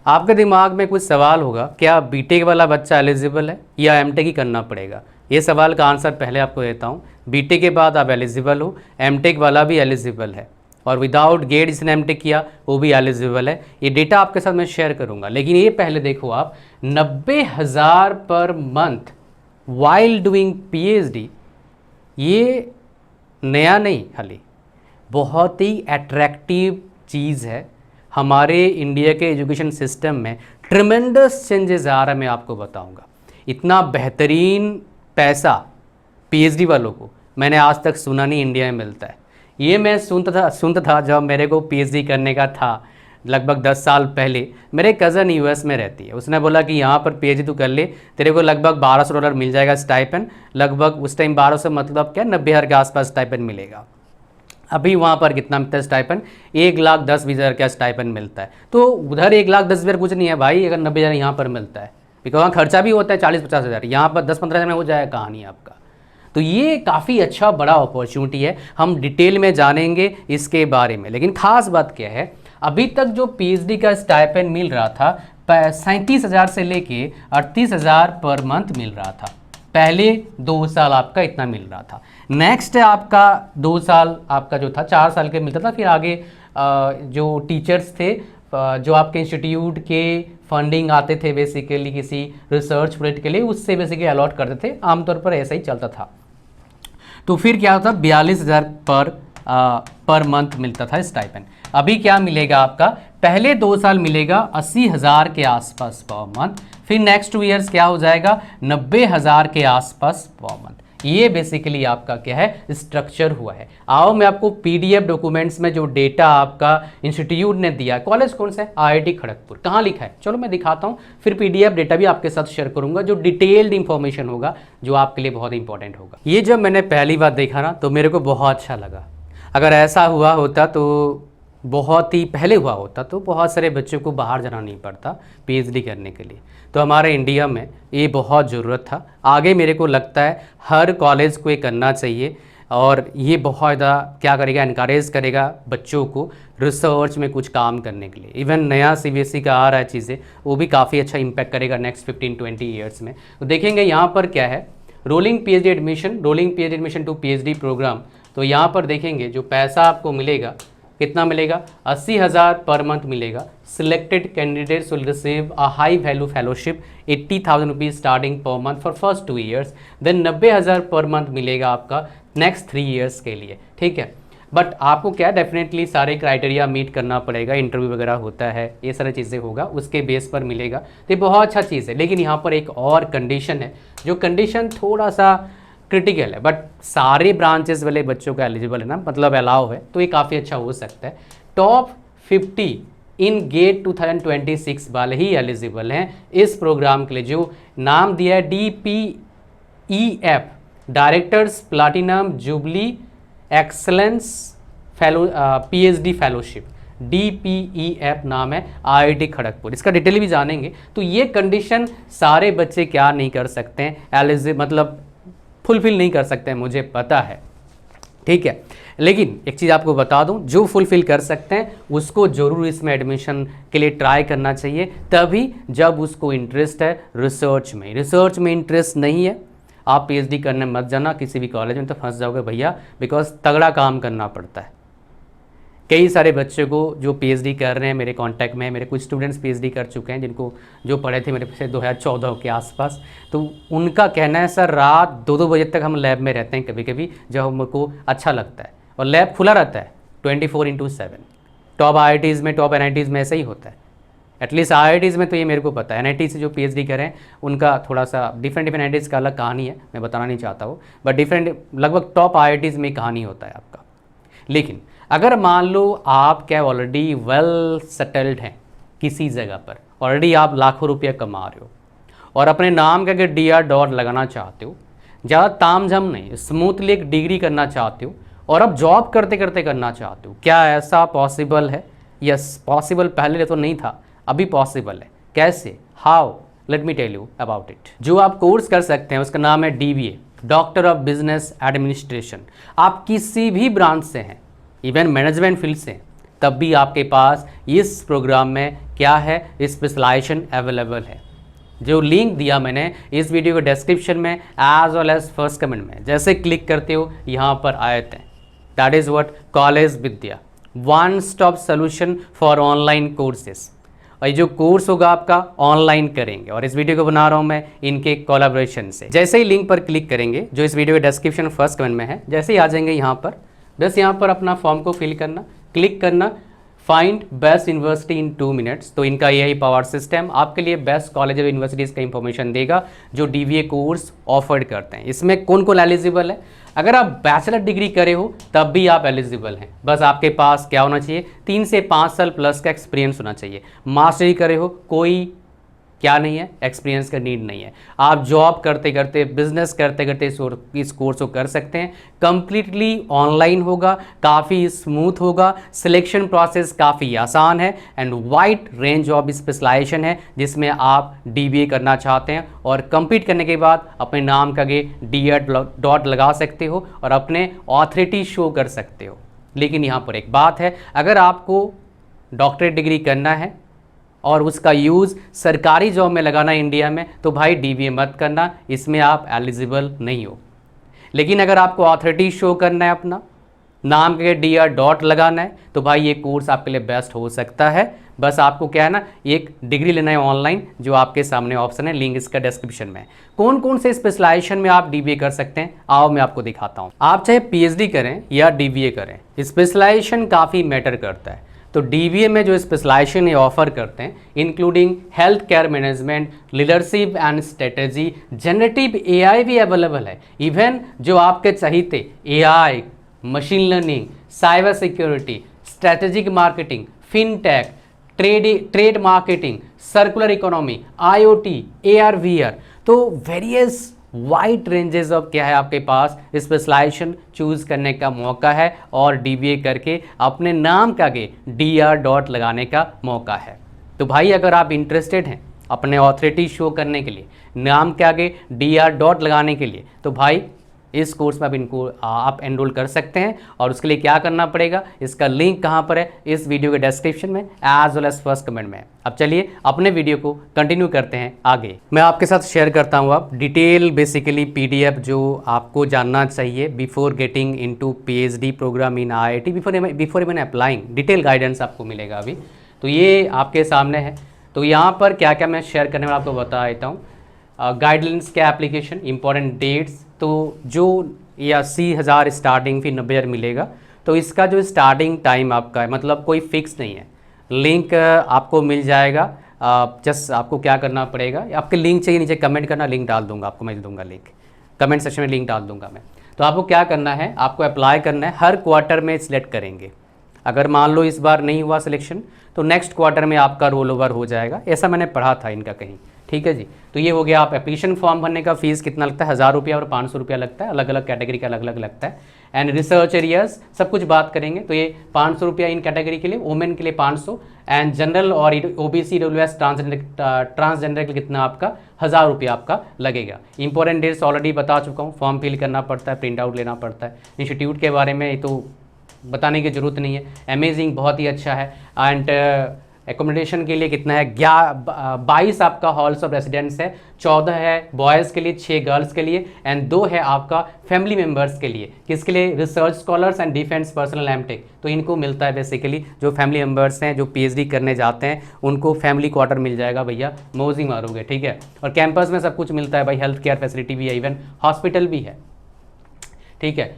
आपके दिमाग में कुछ सवाल होगा, क्या बीटेक वाला बच्चा एलिजिबल है या एमटेक ही करना पड़ेगा? ये सवाल का आंसर पहले आपको देता हूँ। बीटेक के बाद आप एलिजिबल हो, एमटेक वाला भी एलिजिबल है, और विदाउट गेट जिसने एमटेक किया वो भी एलिजिबल है। ये डेटा आपके साथ मैं शेयर करूँगा, लेकिन ये पहले देखो आप, 90,000 per month while doing PhD, ये नया नहीं, खाली बहुत ही अट्रैक्टिव चीज़ है। हमारे इंडिया के एजुकेशन सिस्टम में ट्रिमेंडस चेंजेस आ रहा है, मैं आपको बताऊंगा। इतना बेहतरीन पैसा पीएचडी वालों को मैंने आज तक सुना नहीं इंडिया में मिलता है। ये मैं सुनता था जब मेरे को पीएचडी करने का था, लगभग 10 साल पहले। मेरे कज़न यूएस में रहती है, उसने बोला कि यहाँ पर पीएचडी तू कर ले, तेरे को लगभग $1200 मिल जाएगा स्टाइपेंड। लगभग उस टाइम 1200 मतलब क्या, 90,000 के आसपास स्टाइपेंड मिलेगा। अभी वहाँ पर कितना मिलता है स्टाइपेंड? 1,10,20,000 का स्टाइपेंड मिलता है। तो उधर 1,10,20,000 कुछ नहीं है भाई, अगर 90,000 यहाँ पर मिलता है, बिकॉज वहाँ खर्चा भी होता है 40-50,000, यहाँ पर 10-15,000 में हो जाएगा कहानी आपका। तो ये काफ़ी अच्छा बड़ा अपॉर्चुनिटी है, हम डिटेल में जानेंगे इसके बारे में। लेकिन खास बात क्या है, अभी तक जो पीएचडी का स्टाइपेंड मिल रहा था 37,000 से लेके 38,000 पर मंथ मिल रहा था। पहले 2 साल आपका इतना मिल रहा था। नेक्स्ट है आपका 2 साल आपका जो था 4 साल के मिलता था। फिर आगे जो टीचर्स थे, जो आपके इंस्टीट्यूट के फंडिंग आते थे बेसिकली किसी रिसर्च प्रोजेक्ट के लिए, उससे बेसिकली अलॉट करते थे, आमतौर पर ऐसा ही चलता था। तो फिर क्या होता, 42,000 पर मंथ मिलता था स्टाइपेंड। अभी क्या मिलेगा आपका, पहले 2 साल मिलेगा 80,000 के आसपास पर मंथ, फिर नेक्स्ट 2 ईयर्स क्या हो जाएगा 90,000 के आसपास पर मंथ। ये बेसिकली आपका क्या है, स्ट्रक्चर हुआ है। आओ मैं आपको पीडीएफ डॉक्यूमेंट्स में जो डेटा आपका इंस्टीट्यूट ने दिया, कॉलेज कौन सा है, आईआईटी खड़गपुर, कहाँ लिखा है, चलो मैं दिखाता हूँ। फिर पीडीएफ डेटा भी आपके साथ शेयर करूंगा, जो डिटेल्ड इंफॉर्मेशन होगा, जो आपके लिए बहुत इंपॉर्टेंट होगा। ये जब मैंने पहली बार देखा ना, तो मेरे को बहुत अच्छा लगा। अगर ऐसा हुआ होता तो बहुत ही पहले हुआ होता तो बहुत सारे बच्चों को बाहर जाना नहीं पड़ता पीएचडी करने के लिए। तो हमारे इंडिया में ये बहुत ज़रूरत था। आगे मेरे को लगता है हर कॉलेज को ये करना चाहिए, और ये बहुत ज़्यादा क्या करेगा, इनकरेज करेगा बच्चों को रिसर्च में कुछ काम करने के लिए। इवन नया सीबीएसई का आ रहा है चीज़ें, वो भी काफ़ी अच्छा इम्पैक्ट करेगा नेक्स्ट 15-20 ईयर्स में। तो देखेंगे यहाँ पर क्या है, rolling PhD admission to PhD programme. तो यहाँ पर देखेंगे जो पैसा आपको मिलेगा, कितना मिलेगा, 80,000 पर मंथ मिलेगा। Selected candidates will receive a high value fellowship 80,000 rupees starting per month for first 2 years. Then 90,000 per month मिलेगा आपका नेक्स्ट 3 ईयर्स के लिए, ठीक है। बट आपको क्या, डेफिनेटली सारे क्राइटेरिया मीट करना पड़ेगा, इंटरव्यू वगैरह होता है, ये सारी चीज़ें होगा, उसके बेस पर मिलेगा। तो ये बहुत अच्छा चीज़ है। लेकिन यहाँ पर एक और कंडीशन है, जो कंडीशन थोड़ा सा क्रिटिकल है, बट सारे ब्रांचेस वाले बच्चों का एलिजिबल है ना, मतलब अलाउ है, तो ये काफ़ी अच्छा हो सकता है। टॉप 50 इन गेट 2026 वाले ही एलिजिबल हैं इस प्रोग्राम के लिए, जो नाम दिया है DPEF, directors platinum jubilee excellence fellow PhD fellowship. DPEF नाम है, आईआईटी खड़गपुर। इसका डिटेल भी जानेंगे। तो ये कंडीशन सारे बच्चे क्या नहीं कर सकते हैं, एलिजिबल मतलब फुलफिल नहीं कर सकते हैं, मुझे पता है, ठीक है। लेकिन एक चीज़ आपको बता दूं, जो फुलफिल कर सकते हैं उसको ज़रूर इसमें एडमिशन के लिए ट्राई करना चाहिए, तभी जब उसको इंटरेस्ट है रिसर्च में इंटरेस्ट नहीं है, आप पीएचडी करने मत जाना किसी भी कॉलेज में, तो फंस जाओगे भैया, बिकॉज तगड़ा काम करना पड़ता है। कई सारे बच्चों को जो पीएचडी कर रहे हैं मेरे कांटेक्ट में, मेरे कुछ स्टूडेंट्स पीएचडी कर चुके हैं, जिनको जो पढ़े थे मेरे से 2014 के आसपास, तो उनका कहना है सर रात 2-2 बजे तक हम लैब में रहते हैं कभी कभी, जब हमको अच्छा लगता है, और लैब खुला रहता है 24/7। टॉप आईआईटीज़ में, टॉप एनआईटीज़ में ऐसा ही होता है। एटलीस्ट आईआईटीज़ में तो ये मेरे को पता है, एनआईटी से जो पीएचडी करें उनका थोड़ा सा डिफरेंट एनआईटीज़ का अलग कहानी है, मैं बताना नहीं चाहता हूँ, बट डिफरेंट लगभग टॉप आईआईटीज़ में कहानी होता है आपका। लेकिन अगर मान लो आप क्या ऑलरेडी वेल सेटल्ड हैं किसी जगह पर, ऑलरेडी आप लाखों रुपया कमा रहे हो, और अपने नाम का अगर DR लगाना चाहते हो, ज़्यादा ताम झाम नहीं, स्मूथली एक डिग्री करना चाहते हो, और अब जॉब करते करते करना चाहते हो, क्या ऐसा पॉसिबल है? यस पॉसिबल, पहले तो नहीं था, अभी पॉसिबल है। कैसे, how, let me tell you about it. जो आप कोर्स कर सकते हैं उसका नाम है DBA, doctor of business administration. आप किसी भी ब्रांच से हैं, इवन मैनेजमेंट फील्ड से, तब भी आपके पास इस प्रोग्राम में क्या है, स्पेशलाइजेशन अवेलेबल है। जो लिंक दिया मैंने इस वीडियो के डिस्क्रिप्शन में as well as first comment में, जैसे क्लिक करते हो यहाँ पर आए थे, that is what College Vidya, one stop solution for online courses. और ये जो कोर्स होगा आपका ऑनलाइन करेंगे, और इस वीडियो को बना रहा हूँ मैं इनके कोलैबोरेशन से। जैसे ही लिंक पर क्लिक करेंगे जो इस वीडियो के डिस्क्रिप्शन फर्स्ट कमेंट में है, जैसे ही आ जाएंगे यहाँ पर, बस यहाँ पर अपना फॉर्म को फिल करना, क्लिक करना, फाइंड बेस्ट यूनिवर्सिटी इन 2 मिनट्स। तो इनका यही पावर सिस्टम आपके लिए बेस्ट कॉलेज और यूनिवर्सिटीज़ का इंफॉर्मेशन देगा जो DBA कोर्स ऑफर करते हैं। इसमें कौन कौन एलिजिबल है? अगर आप बैचलर डिग्री करे हो तब भी आप एलिजिबल हैं। बस आपके पास क्या होना चाहिए, 3 से 5 साल प्लस का एक्सपीरियंस होना चाहिए। मास्टरी करे हो, कोई क्या नहीं है, एक्सपीरियंस का नीड नहीं है। आप जॉब करते करते, बिजनेस करते करते इस कोर्स को कर सकते हैं। कंप्लीटली ऑनलाइन होगा, काफ़ी स्मूथ होगा, सिलेक्शन प्रोसेस काफ़ी आसान है, and wide range of specialisation है जिसमें आप DBA करना चाहते हैं, और कंप्लीट करने के बाद अपने नाम का आगे DED लगा सकते हो और अपने ऑथोरिटी शो कर सकते हो। लेकिन यहाँ पर एक बात है, अगर आपको डॉक्टरेट डिग्री करना है और उसका यूज़ सरकारी जॉब में लगाना है इंडिया में, तो भाई DBA मत करना, इसमें आप एलिजिबल नहीं हो। लेकिन अगर आपको ऑथोरिटी शो करना है, अपना नाम के DED लगाना है, तो भाई ये कोर्स आपके लिए बेस्ट हो सकता है। बस आपको क्या है ना, एक डिग्री लेना है ऑनलाइन, जो आपके सामने ऑप्शन है, लिंक इसका डिस्क्रिप्शन में है। कौन कौन से स्पेशलाइजेशन में आप DBA कर सकते हैं, आओ मैं आपको दिखाता हूँ। आप चाहे PhD करें या DBA करें, स्पेशलाइजेशन काफ़ी मैटर करता है। तो DBA में जो स्पेशलाइजेशन ये ऑफर करते हैं, including health care management, leadership and strategy, generative AI भी अवेलेबल है। इवन जो आपके चाहिए AI, machine learning, cyber security, strategic marketing, fintech, trade marketing, circular economy, IoT, AR/VR, तो वेरियस वाइड रेंजेस ऑफ क्या है आपके पास स्पेशलाइजेशन चूज करने का मौका है, और DBA करके अपने नाम का आगे DED लगाने का मौका है। तो भाई अगर आप इंटरेस्टेड हैं अपने ऑथोरिटी शो करने के लिए, नाम के आगे DED लगाने के लिए, तो भाई इस कोर्स में आप एनरोल कर सकते हैं। और उसके लिए क्या करना पड़ेगा, इसका लिंक कहाँ पर है, इस वीडियो के डिस्क्रिप्शन में as well as first comment में। अब चलिए अपने वीडियो को कंटिन्यू करते हैं आगे। मैं आपके साथ शेयर करता हूँ अब डिटेल बेसिकली PDF जो आपको जानना चाहिए before getting into PhD program in IIT, before even applying, detail guidance आपको मिलेगा अभी। तो ये आपके सामने है। तो यहाँ पर क्या क्या मैं शेयर करने वाला आपको बता देता हूँ। गाइडलाइंस के एप्लीकेशन, इंपॉर्टेंट डेट्स, तो जो 80,000 स्टार्टिंग फिर 90,000 मिलेगा। तो इसका जो स्टार्टिंग टाइम आपका है, मतलब कोई फिक्स नहीं है। लिंक आपको मिल जाएगा, जस्ट आपको क्या करना पड़ेगा, आपके लिंक चाहिए नीचे कमेंट करना, लिंक डाल दूंगा आपको, मैं दूंगा लिंक, कमेंट सेक्शन में लिंक डाल दूंगा मैं। तो आपको क्या करना है, आपको अप्लाई करना है, हर क्वार्टर में सिलेक्ट करेंगे। अगर मान लो इस बार नहीं हुआ सिलेक्शन, तो नेक्स्ट क्वार्टर में आपका रोल ओवर हो जाएगा, ऐसा मैंने पढ़ा था इनका कहीं, ठीक है जी। तो ये हो गया। आप एप्लीकेशन फॉर्म भरने का फीस कितना लगता है, 1000 रुपया और 500 रुपया लगता है, अलग अलग कैटेगरी का अलग अलग लगता है। एंड रिसर्च एरियाज सब कुछ बात करेंगे, तो ये 500 रुपया इन कैटेगरी के लिए, वुमेन के लिए 500, एंड जनरल और OBC WS ट्रांसजेंडर के लिए कितना आपका 1000 रुपया आपका लगेगा। इंपॉर्टेंट डेट्स ऑलरेडी बता चुका हूँ, फॉर्म फिल करना पड़ता है, प्रिंट आउट लेना पड़ता है। इंस्टीट्यूट के बारे में तो बताने की ज़रूरत नहीं है, अमेजिंग, बहुत ही अच्छा है। एंड एकोमोडेशन के लिए कितना है, 22 आपका हॉल्स ऑफ रेसिडेंस है, 14 है बॉयज़ के लिए, 6 गर्ल्स के लिए, एंड 2 है आपका फैमिली मेम्बर्स के लिए। किसके लिए, research scholars and defence personnel MTech, तो इनको मिलता है बेसिकली। जो फैमिली मेम्बर्स हैं जो PhD करने जाते हैं उनको फैमिली क्वार्टर मिल जाएगा भैया, मौज ही मारोगे, ठीक है। और कैंपस में सब कुछ मिलता है भाई, हेल्थ केयर फैसिलिटी भी है, इवन हॉस्पिटल भी है, ठीक है।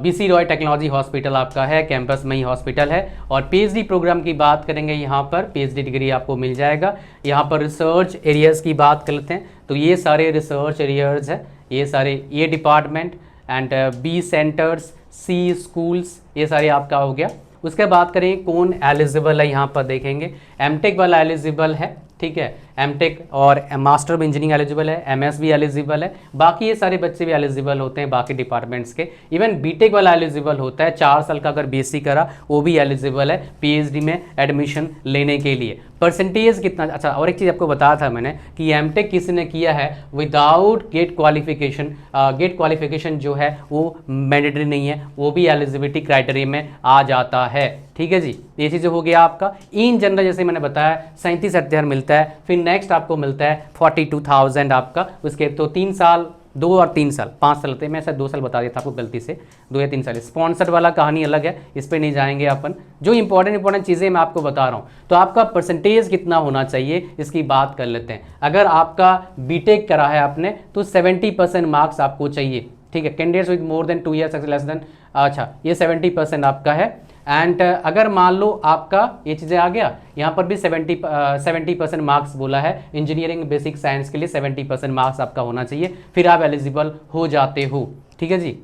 BC रॉय टेक्नोलॉजी हॉस्पिटल आपका है, कैंपस में ही हॉस्पिटल है। और PhD प्रोग्राम की बात करेंगे, यहाँ पर PhD डिग्री आपको मिल जाएगा। यहाँ पर रिसर्च एरियाज़ की बात करते हैं, तो ये सारे रिसर्च एरियाज़ है, ये सारे A department and B centres, C schools, ये सारे आपका हो गया। उसके बाद करें कौन एलिजिबल है, यहाँ पर देखेंगे MTech वाला एलिजिबल है, ठीक है। एमटेक और मास्टर में इंजीनियरिंग एलिजिबल है, एमएस भी एलिजिबल है, बाकी ये सारे बच्चे भी एलिजिबल होते हैं बाकी डिपार्टमेंट्स के। इवन बीटेक वाला एलिजिबल होता है, 4 साल का अगर बीएससी करा वो भी एलिजिबल है पीएचडी में एडमिशन लेने के लिए। परसेंटेज कितना, अच्छा और एक चीज़ आपको बताया था मैंने कि एमटेक किसी ने किया है without GATE qualification, GATE qualification जो है वो मैंडेटरी नहीं है, वो भी एलिजिबिलिटी क्राइटेरिया में आ जाता है। ठीक है जी, ये चीज़ हो गया आपका। इन जनरल जैसे मैंने बताया 37,000 मिलता है, फिर नेक्स्ट आपको मिलता है 42,000 आपका, उसके तो 3 साल, 2 और 3 साल, 5 साल होते हैं, मैं शायद 2 साल बता दिया था आपको गलती से, 2 या 3 साल। स्पॉन्सर्ड वाला कहानी अलग है, इस पर नहीं जाएंगे अपन। जो इंपॉर्टेंट चीज़ें मैं आपको बता रहा हूँ, तो आपका परसेंटेज कितना होना चाहिए इसकी बात कर लेते हैं। अगर आपका बीटेक करा है आपने तो 70% मार्क्स आपको चाहिए। ठीक है, candidates with more than 2 years less than, अच्छा ये 70% आपका है। एंड अगर मान लो आपका ये चीज़ें आ गया, यहाँ पर भी 70% मार्क्स बोला है, इंजीनियरिंग बेसिक साइंस के लिए 70% मार्क्स आपका होना चाहिए, फिर आप एलिजिबल हो जाते हो। ठीक है जी,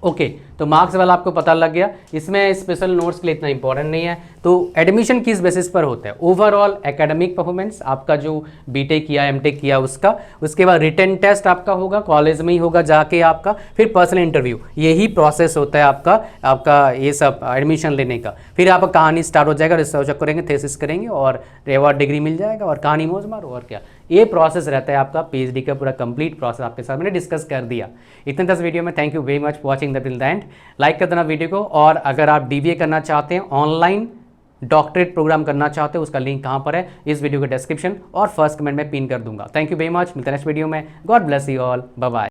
ओके तो मार्क्स वाला आपको पता लग गया। इसमें स्पेशल नोट्स के लिए इतना इंपॉर्टेंट नहीं है। तो एडमिशन किस बेसिस पर होता है, ओवरऑल एकेडमिक परफॉर्मेंस आपका जो बीटेक किया एमटेक किया उसका, उसके बाद रिटन टेस्ट आपका होगा, कॉलेज में ही होगा जाके आपका, फिर पर्सनल इंटरव्यू, यही प्रोसेस होता है आपका ये सब एडमिशन लेने का। फिर आपका कहानी स्टार्ट हो जाएगा, रिसर्च करेंगे, थेसिस करेंगे और रेवार्ड डिग्री मिल जाएगा और कहानी मौज मारो और क्या। ये प्रोसेस रहता है आपका पीएचडी का, पूरा कंप्लीट प्रोसेस आपके साथ मैंने डिस्कस कर दिया। इतने 10 वीडियो में thank you very much for watching the till the end. Like कर देना वीडियो को, और अगर आप डीबीए करना चाहते हैं, ऑनलाइन डॉक्टरेट प्रोग्राम करना चाहते हो, उसका लिंक कहाँ पर है, इस वीडियो के डिस्क्रिप्शन और फर्स्ट कमेंट में पिन कर दूंगा। थैंक यू वेरी मच, मिलते हैं नेक्स्ट वीडियो में। God bless you all, bye bye.